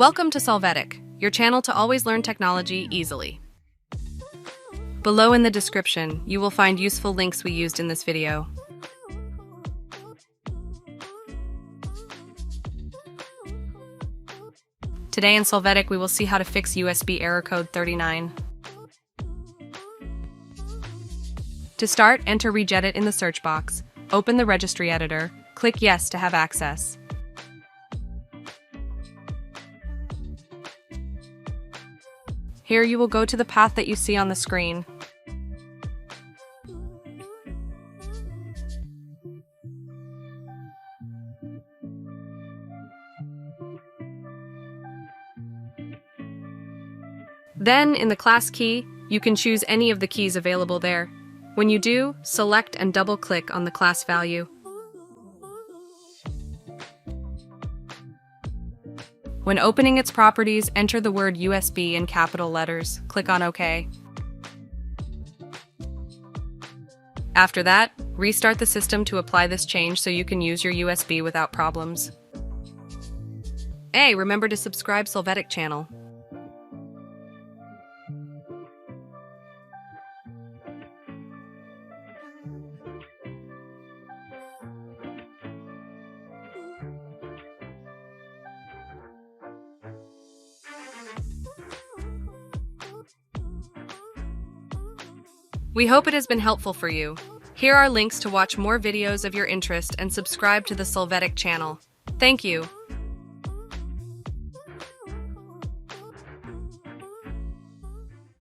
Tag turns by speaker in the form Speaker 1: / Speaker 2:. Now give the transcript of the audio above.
Speaker 1: Welcome to Solvetic, your channel to always learn technology easily. Below in the description, you will find useful links we used in this video. Today in Solvetic, we will see how to fix USB error code 39. To start, enter Regedit in the search box, open the registry editor, click Yes to have access. Here you will go to the path that you see on the screen. Then, in the class key, you can choose any of the keys available there. When you do, select and double-click on the class value. When opening its properties, enter the word USB in capital letters. Click on OK. After that, restart the system to apply this change so you can use your USB without problems. Hey, remember to subscribe Solvetic channel. We hope it has been helpful for you. Here are links to watch more videos of your interest and subscribe to the Solvetic channel. Thank you.